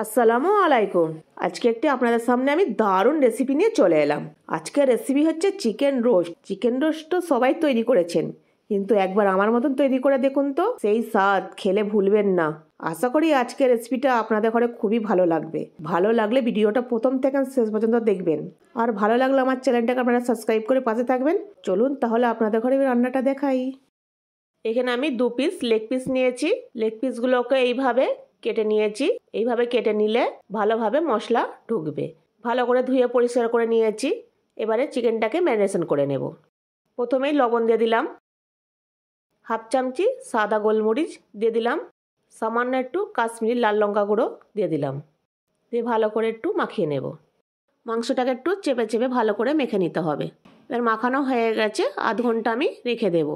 আসসালামু আলাইকুম। আজকে একটি আপনাদের সামনে আমি দারুণ রেসিপি নিয়ে চলে এলাম। আজকের রেসিপি হচ্ছে চিকেন রোস্ট। চিকেন রোস্ট তো সবাই তৈরি করেছেন, কিন্তু একবার আমার মতন তৈরি করে দেখুন তো, সেই স্বাদ খেলে ভুলবেন না। আশা করি আজকের রেসিপিটা আপনাদের ঘরে খুবই ভালো লাগবে। ভালো লাগলে ভিডিওটা প্রথম থেকে শেষ পর্যন্ত দেখবেন, আর ভালো লাগলে আমার চ্যানেলটাকে আপনারা সাবস্ক্রাইব করে পাশে থাকবেন। চলুন তাহলে আপনাদের ঘরে রান্নাটা দেখাই। এখানে আমি 2 পিস লেগ পিস নিয়েছি। লেগ পিসগুলোকে এইভাবে কেটে নিয়েছি। এইভাবে কেটে নিলে ভালোভাবে মশলা ঢুকবে। ভালো করে ধুয়ে পরিষ্কার করে নিয়েছি। এবারে চিকেনটাকে ম্যারিনেশন করে নেব। প্রথমেই লবণ দিয়ে দিলাম, হাফ চামচি সাদা গোলমরিচ দিয়ে দিলাম, সামান্য একটু কাশ্মীরি লাল লঙ্কা গুঁড়ো দিয়ে দিলাম, দিয়ে ভালো করে একটু মাখিয়ে নেব। মাংসটাকে একটু চেপে চেপে ভালো করে মেখে নিতে হবে। এবার মাখানো হয়ে গেছে, আধ ঘন্টা আমি রেখে দেব।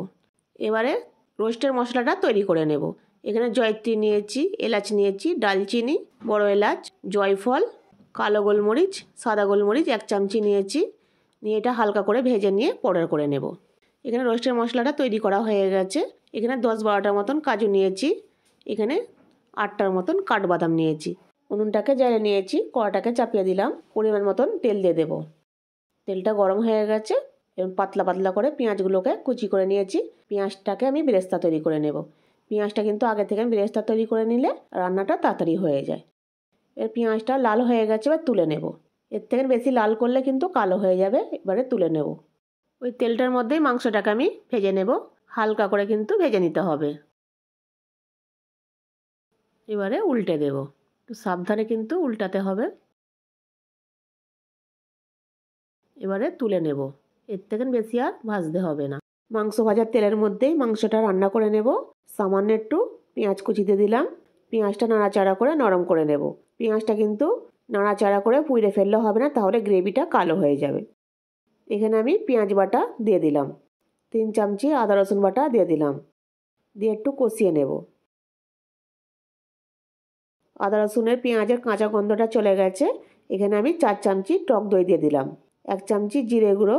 এবারে রোস্টের মশলাটা তৈরি করে নেব। এখানে জয়ত্রী নিয়েছি, এলাচ নিয়েছি, দালচিনি, বড় এলাচ, জয়ফল, কালো গোলমরিচ, সাদা গোলমরিচ 1 চামচি নিয়েছি। নিয়ে এটা হালকা করে ভেজে নিয়ে পাউডার করে নেব। এখানে রোস্টের মশলাটা তৈরি করা হয়ে গেছে। এখানে 10-12টার মতন কাজু নিয়েছি। এখানে 8টার মতন কাঠবাদাম নিয়েছি। উনুনটাকে জ্বালিয়ে নিয়েছি, কড়াটাকে চাপিয়ে দিলাম, পরিমাণ মতন তেল দিয়ে দেবো। তেলটা গরম হয়ে গেছে। এবং পাতলা পাতলা করে পেঁয়াজগুলোকে কুচি করে নিয়েছি। পেঁয়াজটাকে আমি বেরেস্তা তৈরি করে নেব। পেঁয়াজটা কিন্তু আগে থেকে বেরেস্তা তৈরি করে নিলে রান্নাটা তাড়াতাড়ি হয়ে যায়। এর পেঁয়াজটা লাল হয়ে গেছে, এবার তুলে নেব। এর থেকে বেশি লাল করলে কিন্তু কালো হয়ে যাবে। এবারে তুলে নেব। ওই তেলটার মধ্যেই মাংসটাকে আমি ভেজে নেব। হালকা করে কিন্তু ভেজে নিতে হবে। এবারে উল্টে দেব। একটু সাবধানে কিন্তু উল্টাতে হবে। এবারে তুলে নেব। এর থেকে বেশি আর ভাজতে হবে না। মাংস ভাজার তেলের মধ্যেই মাংসটা রান্না করে নেব। সামান্য একটু পেঁয়াজ কুচি দিয়ে দিলাম। পেঁয়াজটা নাড়াচাড়া করে নরম করে নেব। পেঁয়াজটা কিন্তু নাড়াচাড়া করে পুড়ে ফেললে হবে না, তাহলে গ্রেভিটা কালো হয়ে যাবে। এখানে আমি পেঁয়াজ বাটা দিয়ে দিলাম, 3 চামচি আদা রসুন বাটা দিয়ে দিলাম, দিয়ে একটু কষিয়ে নেব। আদা রসুনের পেঁয়াজের কাঁচা গন্ধটা চলে গেছে। এখানে আমি 4 চামচি টক দই দিয়ে দিলাম, 1 চামচি জিরে গুঁড়ো,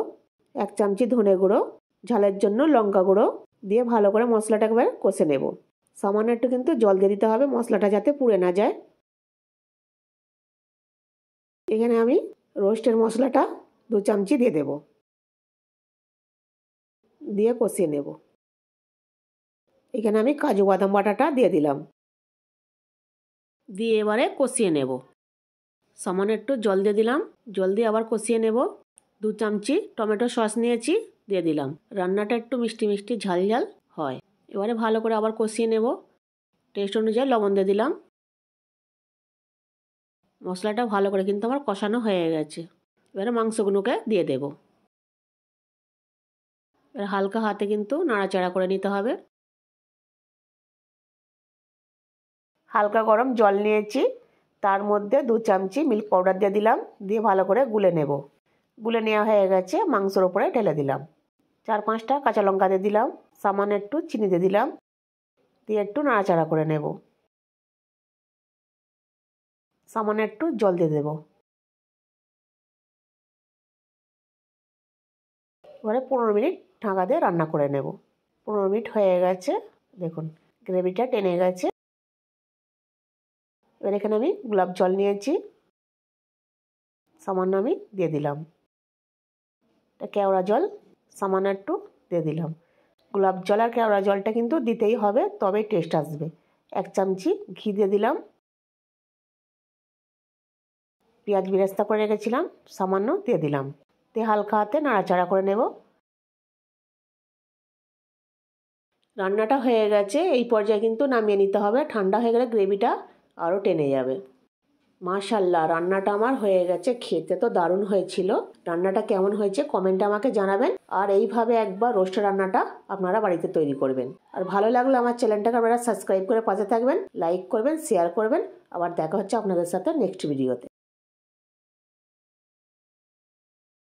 1 চামচি ধনে গুঁড়ো, ঝালের জন্য লঙ্কা গুঁড়ো দিয়ে ভালো করে মশলাটা একবার কষে নেব। সামান্য একটু কিন্তু জল দিয়ে দিতে হবে, মশলাটা যাতে পুড়ে না যায়। এখানে আমি রোস্টের মশলাটা 2 চামচি দিয়ে দেব, দিয়ে কষিয়ে নেব। এখানে আমি কাজু বাদাম বাটাটা দিয়ে দিলাম, দিয়ে এবারে কষিয়ে নেব। সামান্য একটু জল দিয়ে দিলাম, জল দিয়ে আবার কষিয়ে নেব। 2 চামচি টমেটো সস নিয়েছি, দিয়ে দিলাম। রান্নাটা একটু মিষ্টি মিষ্টি ঝাল ঝাল হয়। এবারে ভালো করে আবার কষিয়ে নেব। টেস্ট অনুযায়ী লবণ দিয়ে দিলাম। মশলাটা ভালো করে কিন্তু আমার কষানো হয়ে গেছে। এবারে মাংসগুলোকে দিয়ে দেব। এবার হালকা হাতে কিন্তু নাড়াচাড়া করে নিতে হবে। হালকা গরম জল নিয়েছি, তার মধ্যে 2 চামচি মিল্ক পাউডার দিয়ে দিলাম, দিয়ে ভালো করে গুলে নেব। গুলে নেওয়া হয়ে গেছে, মাংসের উপরে ঢেলে দিলাম। 4-5টা কাঁচা লঙ্কা দিয়ে দিলাম, সামান্য একটু চিনি দিয়ে দিলাম, দিয়ে একটু নাড়াচাড়া করে নেব। সামান্য একটু জল দিয়ে দেব। এবারে 15 মিনিট ঢাকা দিয়ে রান্না করে নেব। 15 মিনিট হয়ে গেছে, দেখুন গ্রেভিটা টেনে গেছে। এবার এখানে আমি গোলাপ জল নিয়েছি, সামান্য আমি দিয়ে দিলাম। এটা কেওড়া জল সামান্য একটু দিয়ে দিলাম। গোলাপ জল আর কেওড়া জলটা কিন্তু দিতেই হবে, তবে টেস্ট আসবে। 1 চামচি ঘি দিয়ে দিলাম। পেঁয়াজ বেরেস্তা করে রেখেছিলাম, সামান্য দিয়ে দিলাম, দিয়ে হালকা হাতে নাড়াচাড়া করে নেব। রান্নাটা হয়ে গেছে, এই পর্যায়ে কিন্তু নামিয়ে নিতে হবে। ঠান্ডা হয়ে গেলে গ্রেভিটা আরও টেনে যাবে। মাশাআল্লাহ, রান্নাটা আমার হয়ে গেছে। খেতে তো দারুণ হয়েছিল। রান্নাটা কেমন হয়েছে কমেন্টে আমাকে জানাবেন। আর এইভাবে একবার রোস্ট রান্নাটা আপনারা বাড়িতে তৈরি করবেন। আর ভালো লাগলে আমার চ্যানেলটাকে আপনারা সাবস্ক্রাইব করে পাশে থাকবেন, লাইক করবেন, শেয়ার করবেন। আবার দেখা হচ্ছে আপনাদের সাথে নেক্সট ভিডিওতে।